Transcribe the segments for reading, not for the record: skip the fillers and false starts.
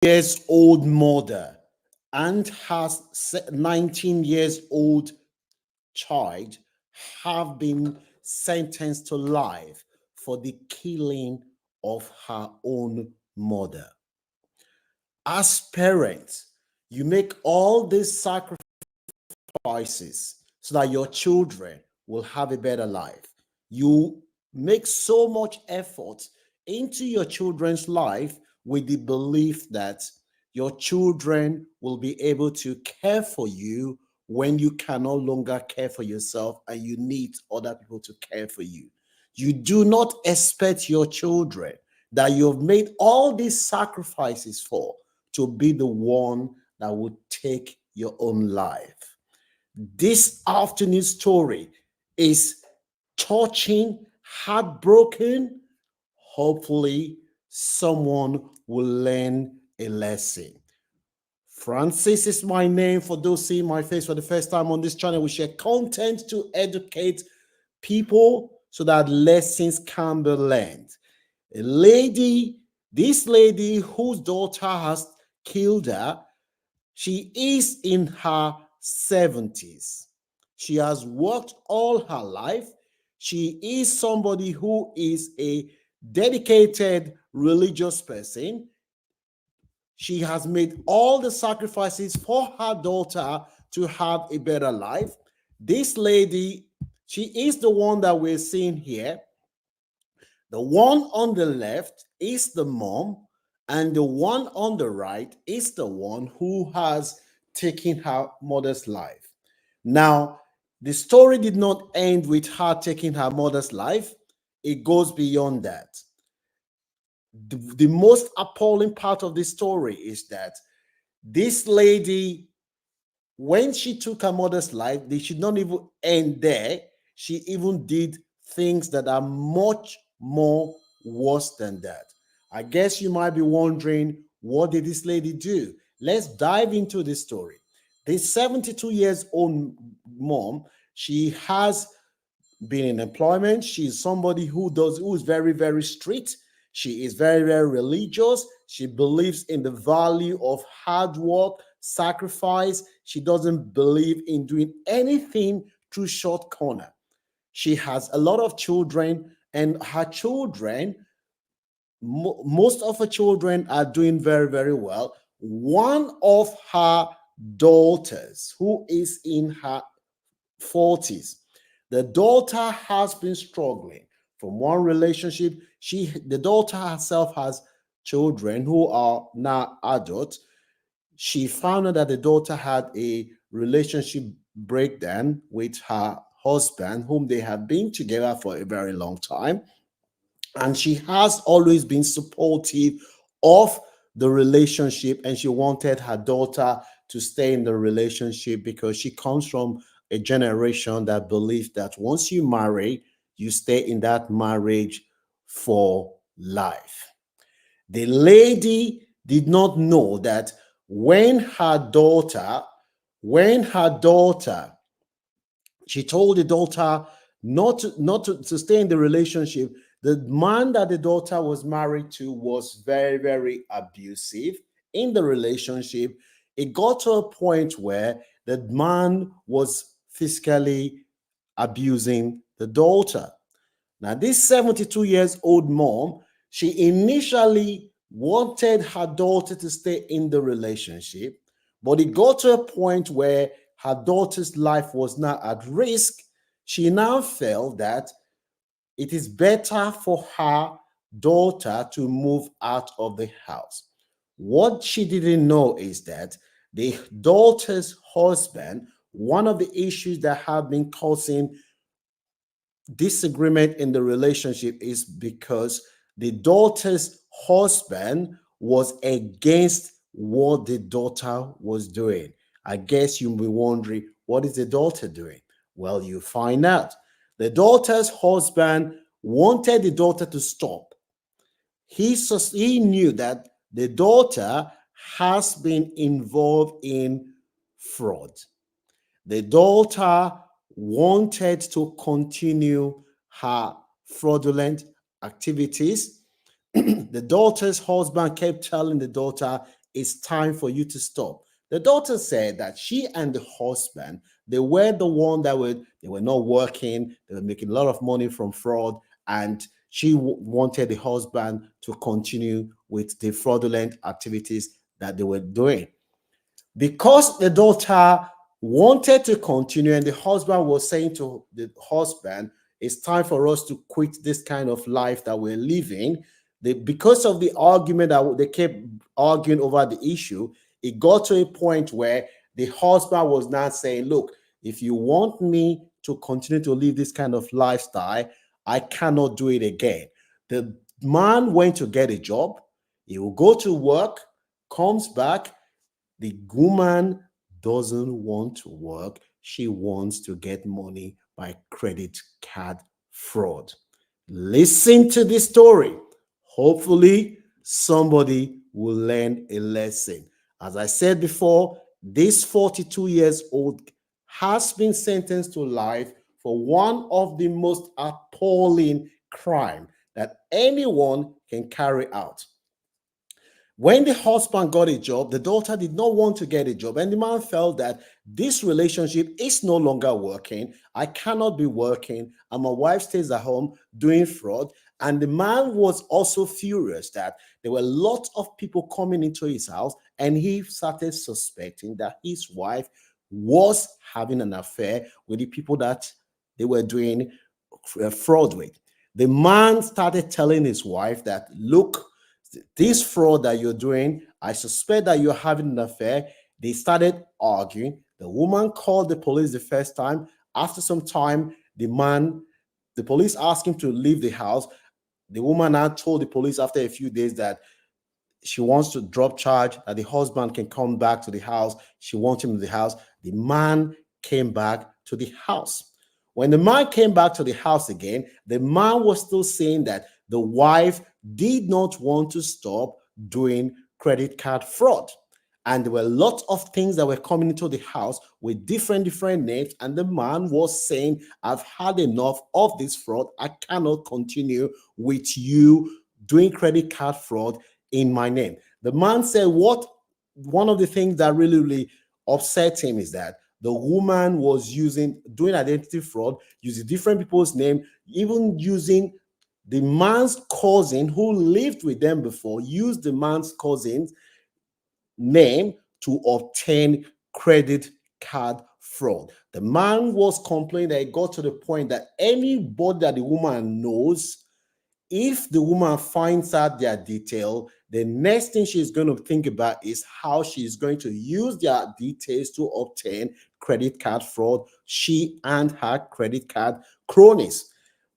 years old mother and her 19 years old child have been sentenced to life for the killing of her own mother. As parents, you make all these sacrifices so that your children will have a better life. You make so much effort into your children's life with the belief that your children will be able to care for you when you can no longer care for yourself and you need other people to care for you. You do not expect your children that you've made all these sacrifices for to be the one that would take your own life. This afternoon story is touching, heartbroken. Hopefully, someone will learn a lesson. Francis is my name. For those seeing my face for the first time on this channel, we share content to educate people so that lessons can be learned. A lady, this lady whose daughter has killed her, she is in her 70s. She has worked all her life. She is somebody who is a dedicated religious person. She has made all the sacrifices for her daughter to have a better life. This lady, she is the one that we're seeing here. The one on the left is the mom, and the one on the right is the one who has taken her mother's life. Now, the story did not end with her taking her mother's life, it goes beyond that. The most appalling part of this story is that this lady, when she took her mother's life, they should not even end there. She even did things that are much more worse than that. I guess you might be wondering, what did this lady do? Let's dive into this story. This 72 years old mom, she has been in employment. She's somebody who is very, very strict. She is very, very religious. She believes in the value of hard work, sacrifice. She doesn't believe in doing anything through short corner. She has a lot of children, and her children, most of her children are doing very, very well. One of her daughters, who is in her 40s, the daughter has been struggling from one relationship. The daughter herself has children who are now adults. She found out that the daughter had a relationship breakdown with her husband, whom they have been together for a very long time. And she has always been supportive of the relationship, and she wanted her daughter to stay in the relationship because she comes from a generation that believes that once you marry, you stay in that marriage for life. The lady did not know that when her daughter, she told the daughter not to stay in the relationship. The man that the daughter was married to was very, very abusive in the relationship. It got to a point where the man was physically abusing the daughter. Now, this 72 years old mom, she initially wanted her daughter to stay in the relationship, but it got to a point where her daughter's life was now at risk. She now felt that it is better for her daughter to move out of the house. What she didn't know is that the daughter's husband, one of the issues that have been causing disagreement in the relationship is because the daughter's husband was against what the daughter was doing. I guess you'll be wondering, what is the daughter doing? Well, you find out. The daughter's husband wanted the daughter to stop. He knew that the daughter has been involved in fraud. The daughter wanted to continue her fraudulent activities. The daughter's husband kept telling the daughter, it's time for you to stop. The daughter said that she and the husband, they were the one that they were not working, they were making a lot of money from fraud, and she wanted the husband to continue with the fraudulent activities that they were doing. Because the daughter wanted to continue, and the husband was saying to the husband, it's time for us to quit this kind of life that we're living. Because of the argument that they kept arguing over the issue, it got to a point where the husband was now saying, look, if you want me to continue to live this kind of lifestyle, I cannot do it again. The man went to get a job. He will go to work, comes back. The woman doesn't want to work. She wants to get money by credit card fraud. Listen to this story. Hopefully, somebody will learn a lesson. As I said before, this 42 years old has been sentenced to life for one of the most appalling crime that anyone can carry out. When the husband got a job, the daughter did not want to get a job, and the man felt that this relationship is no longer working. I cannot be working, and my wife stays at home doing fraud. And the man was also furious that there were lots of people coming into his house, and he started suspecting that his wife was having an affair with the people that they were doing fraud with. The man started telling his wife that, look, this fraud that you're doing, I suspect that you're having an affair. They started arguing. The woman called the police the first time. After some time, the police asked him to leave the house. The woman now told the police after a few days that she wants to drop charge, that the husband can come back to the house. She wants him in the house. The man came back to the house. When the man came back to the house again, the man was still saying that the wife did not want to stop doing credit card fraud. And there were lots of things that were coming into the house with different names. And the man was saying, I've had enough of this fraud. I cannot continue with you doing credit card fraud in my name. The man said, one of the things that really upset him is that the woman was doing identity fraud, using different people's name, even using the man's cousin who lived with them before, used the man's cousin's name to obtain credit card fraud. The man was complaining that it got to the point that anybody that the woman knows, if the woman finds out their detail, the next thing she's going to think about is how she's going to use their details to obtain credit card fraud, she and her credit card cronies.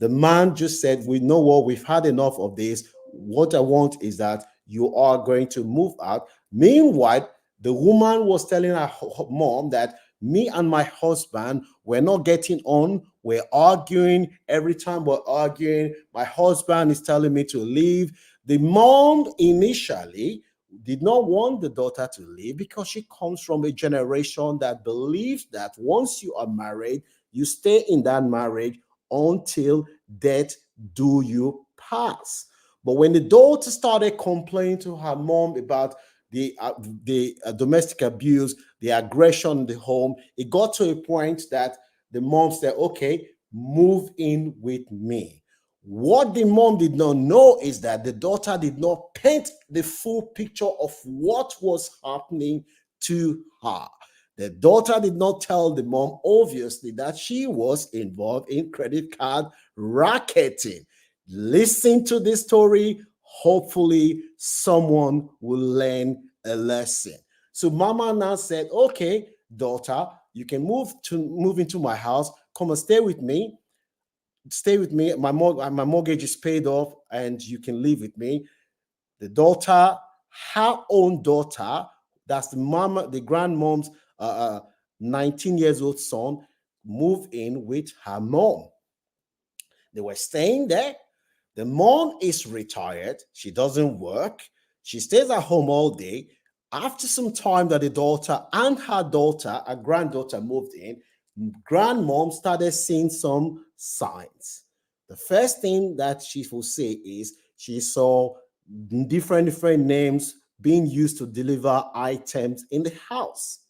The man just said, we know what, we've had enough of this. What I want is that you are going to move out. Meanwhile, the woman was telling her mom that me and my husband, we're not getting on. We're arguing. Every time we're arguing, my husband is telling me to leave. The mom initially did not want the daughter to leave because she comes from a generation that believes that once you are married, you stay in that marriage until death do you pass. But when the daughter started complaining to her mom about the domestic abuse, the aggression in the home, it got to a point that the mom said, okay, move in with me. What the mom did not know is that the daughter did not paint the full picture of what was happening to her. The daughter did not tell the mom, obviously, that she was involved in credit card racketing. Listen to this story. Hopefully, someone will learn a lesson. So mama now said, okay, daughter, you can move into my house. Come and stay with me. Stay with me. My mortgage is paid off, and you can live with me. The daughter, her own daughter, that's the grandmom's 19 years old son, moved in with her mom. They were staying there. The mom is retired. She doesn't work. She stays at home all day. After some time that the daughter and her daughter, a granddaughter, moved in, grandmom started seeing some signs. The first thing that she will say is she saw different names being used to deliver items in the house.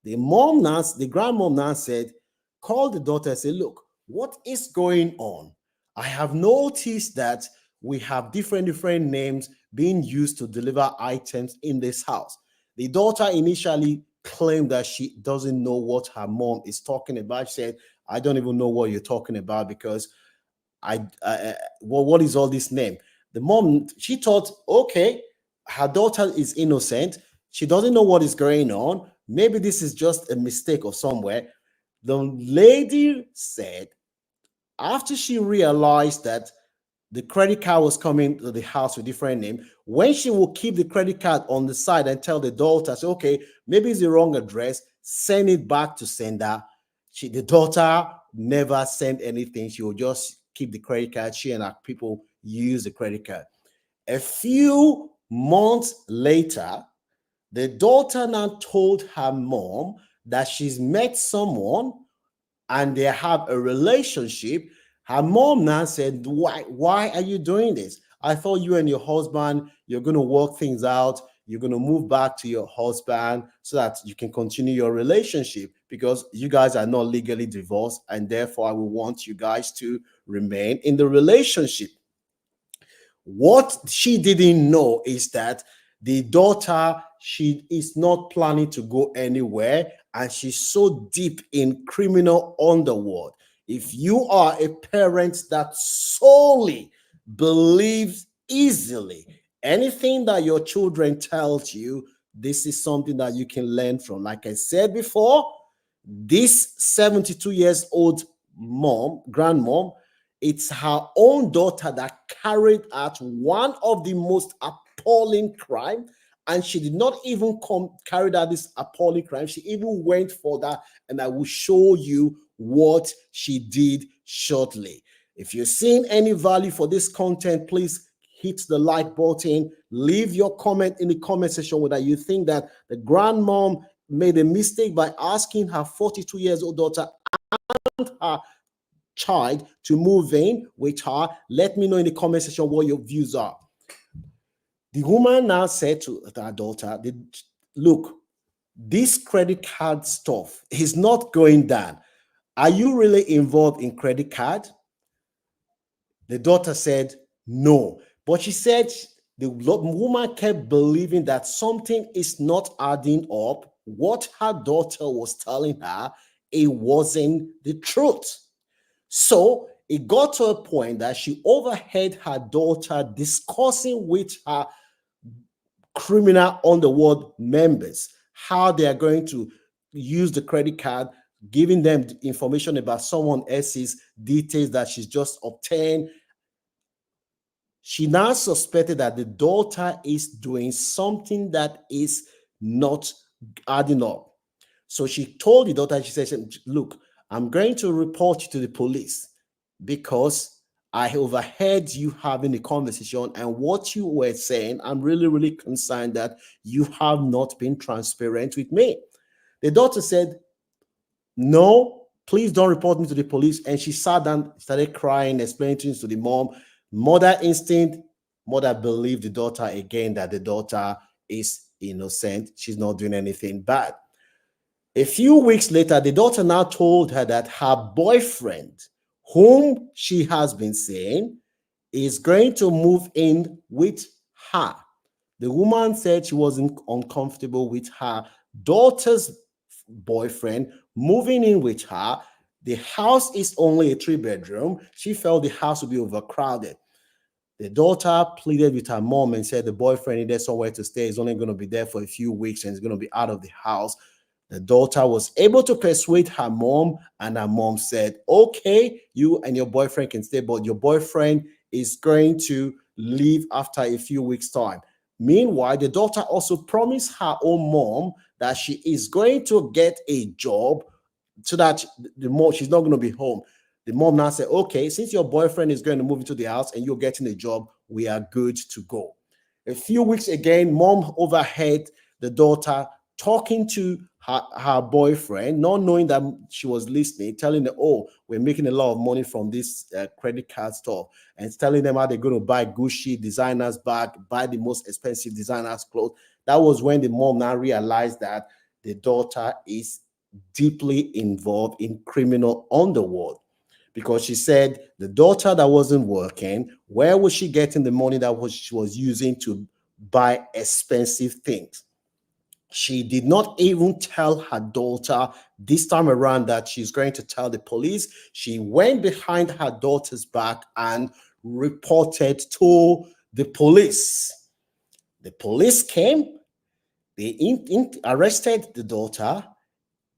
The grandmom now said, call the daughter and say, look, what is going on? I have noticed that we have different names being used to deliver items in this house. The daughter initially claimed that she doesn't know what her mom is talking about. She said, I don't even know what you're talking about because what is all this name? The mom, she thought, okay, her daughter is innocent. She doesn't know what is going on. Maybe this is just a mistake of somewhere. The lady said, after she realized that the credit card was coming to the house with different name, when she will keep the credit card on the side and tell the daughter, say, okay, maybe it's the wrong address, send it back to sender. The daughter never sent anything. She will just keep the credit card. She and her people use the credit card. A few months later, the daughter now told her mom that she's met someone and they have a relationship. Her mom now said, why are you doing this? I thought you and your husband, you're going to work things out. You're going to move back to your husband so that you can continue your relationship because you guys are not legally divorced. And therefore, I will want you guys to remain in the relationship. What she didn't know is that the daughter, she is not planning to go anywhere, and she's so deep in criminal underworld. If you are a parent that solely believes easily anything that your children tells you, this is something that you can learn from. Like I said before, this 72 years old grandmom, it's her own daughter that carried out one of the most appalling crime, and she did not even carry out this appalling crime. She even went further, and I will show you what she did shortly. If you're seeing any value for this content, please hit the like button. Leave your comment in the comment section whether you think that the grandmom made a mistake by asking her 42 years old daughter and her child to move in with her. Let me know in the comment section what your views are. The woman now said to her daughter, look, this credit card stuff is not going down. Are you really involved in credit card? The daughter said no. But she said the woman kept believing that something is not adding up. What her daughter was telling her, it wasn't the truth. So it got to a point that she overheard her daughter discussing with her criminal underworld members how they are going to use the credit card, giving them information about someone else's details that she's just obtained. She now suspected that the daughter is doing something that is not adding up. So she told the daughter, she said, look, I'm going to report you to the police because I overheard you having a conversation, and what you were saying, I'm really concerned that you have not been transparent with me. The daughter said, no, please don't report me to the police. And she sat down, started crying, explaining things to the mom. Mother instinct, mother believed the daughter again that the daughter is innocent. She's not doing anything bad. A few weeks later, the daughter now told her that her boyfriend, whom she has been seeing, is going to move in with her. The woman said she wasn't uncomfortable with her daughter's boyfriend moving in with her. The house is only a 3-bedroom. She felt the house would be overcrowded. The daughter pleaded with her mom and said the boyfriend needed somewhere to stay. He's only going to be there for a few weeks and he's going to be out of the house. The daughter was able to persuade her mom, and her mom said, okay, you and your boyfriend can stay, but your boyfriend is going to leave after a few weeks' time. Meanwhile, the daughter also promised her own mom that she is going to get a job so that she's not going to be home. The mom now said, okay, since your boyfriend is going to move into the house and you're getting a job, we are good to go. A few weeks again, mom overheard the daughter talking to her boyfriend, not knowing that she was listening, telling them, oh, we're making a lot of money from this credit card store, and telling them how they're going to buy Gucci designers bag, buy the most expensive designers clothes. That was when the mom now realized that the daughter is deeply involved in criminal underworld, because she said the daughter that wasn't working, where was she getting the money that she was using to buy expensive things? She did not even tell her daughter this time around that she's going to tell the police. She went behind her daughter's back and reported to the police. The police came, they arrested the daughter,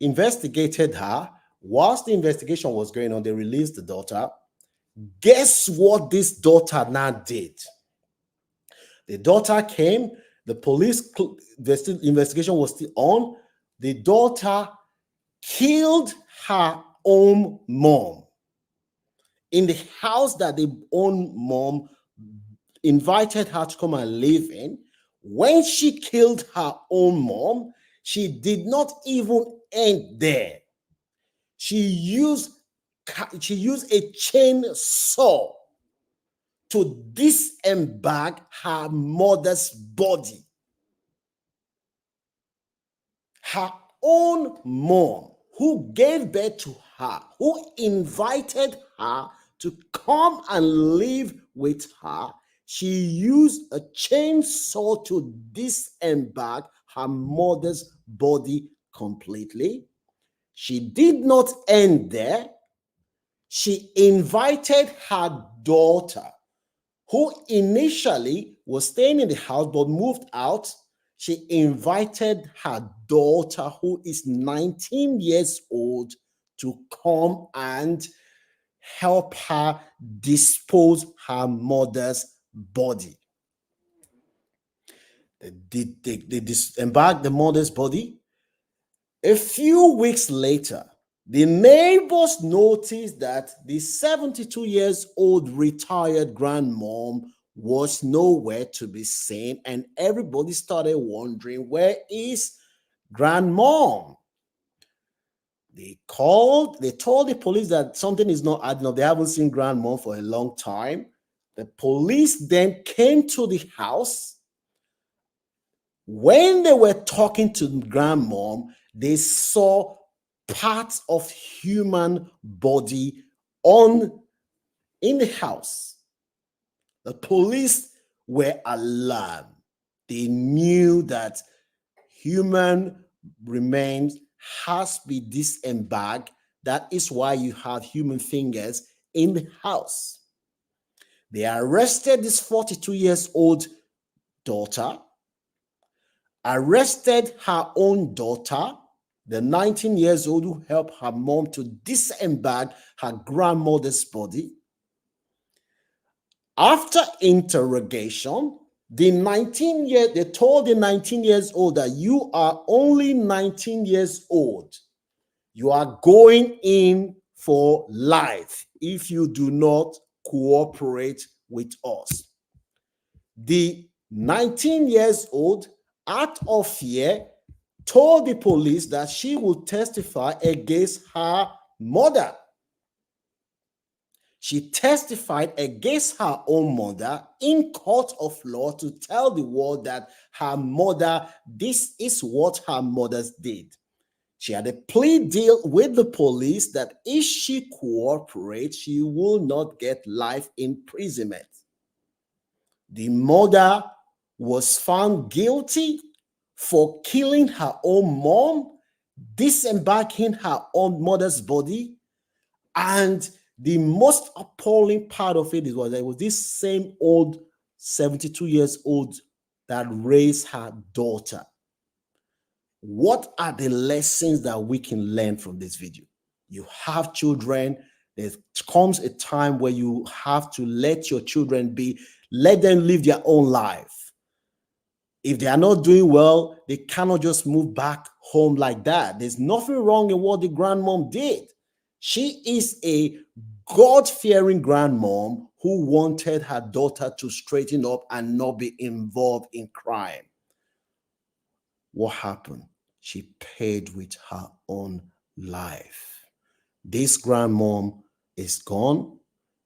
investigated her. Whilst the investigation was going on, they released the daughter. Guess what this daughter now did? The daughter came, the police the investigation was still on. The daughter killed her own mom in the house that the own mom invited her to come and live in. When she killed her own mom, she did not even end there. She used a chainsaw to disembowel her mother's body. Her own mom, who gave birth to her, who invited her to come and live with her, she used a chainsaw to disembowel her mother's body completely. She did not end there. She invited her daughter, who initially was staying in the house but moved out. She invited her daughter, who is 19 years old, to come and help her dispose her mother's body. They disembarked the mother's body. A few weeks later, the neighbors noticed that the 72 years old retired grandmom was nowhere to be seen, and everybody started wondering, where is grandmom? They told the police that something is not adding up. They haven't seen grandmom for a long time. The police then came to the house. When they were talking to grandmom, they saw parts of human body in the house. The police were alarmed. They knew that human remains has been disemboweled. That is why you have human fingers in the house. They arrested this 42 years old daughter, arrested her own daughter, the 19 years old who helped her mom to disembowel her grandmother's body. After interrogation, they told the 19 years old that you are only 19 years old. You are going in for life if you do not cooperate with us. The 19 years old, out of fear, told the police that she would testify against her mother. She testified against her own mother in court of law to tell the world that her mother, this is what her mother did. She had a plea deal with the police that if she cooperates, she will not get life imprisonment. The mother was found guilty for killing her own mom, disembarking her own mother's body, and the most appalling part of it was that it was this same old 72 years old that raised her daughter. What are the lessons that we can learn from this video? You have children. There comes a time where you have to let your children let them live their own life. If they are not doing well, they cannot just move back home like that. There's nothing wrong in what the grandmom did. She is a God-fearing grandmom who wanted her daughter to straighten up and not be involved in crime. What happened? she paid with her own life. This grandmom is gone.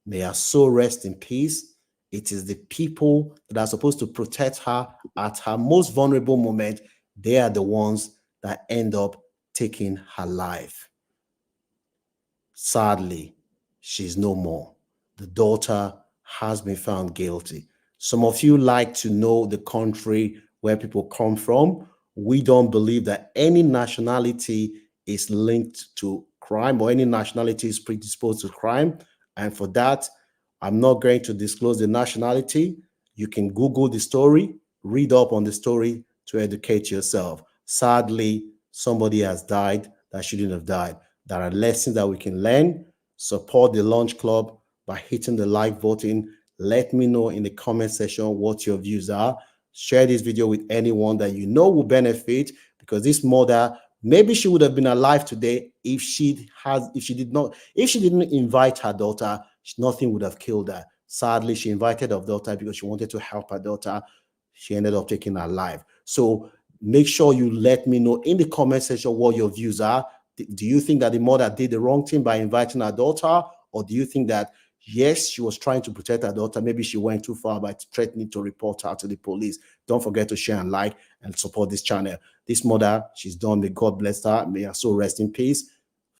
May her soul rest in peace. It is the people that are supposed to protect her at her most vulnerable moment. They are the ones that end up taking her life. Sadly, she's no more. The daughter has been found guilty. Some of you like to know the country where people come from. We don't believe that any nationality is linked to crime or any nationality is predisposed to crime. And for that, I'm not going to disclose the nationality. You can Google the story, read up on the story to educate yourself. Sadly, somebody has died that shouldn't have died. There are lessons that we can learn. Support the Launch Club by hitting the like button. Let me know in the comment section what your views are. Share this video with anyone that you know will benefit, because this mother, maybe she would have been alive today if she didn't invite her daughter. Nothing would have killed her. Sadly, she invited her daughter because she wanted to help her daughter. She ended up taking her life. So make sure you let me know in the comment section what your views are. Do you think that the mother did the wrong thing by inviting her daughter? Or do you think that, yes, she was trying to protect her daughter? Maybe she went too far by threatening to report her to the police. Don't forget to share and like and support this channel. This mother, she's done. May God bless her. May her soul rest in peace.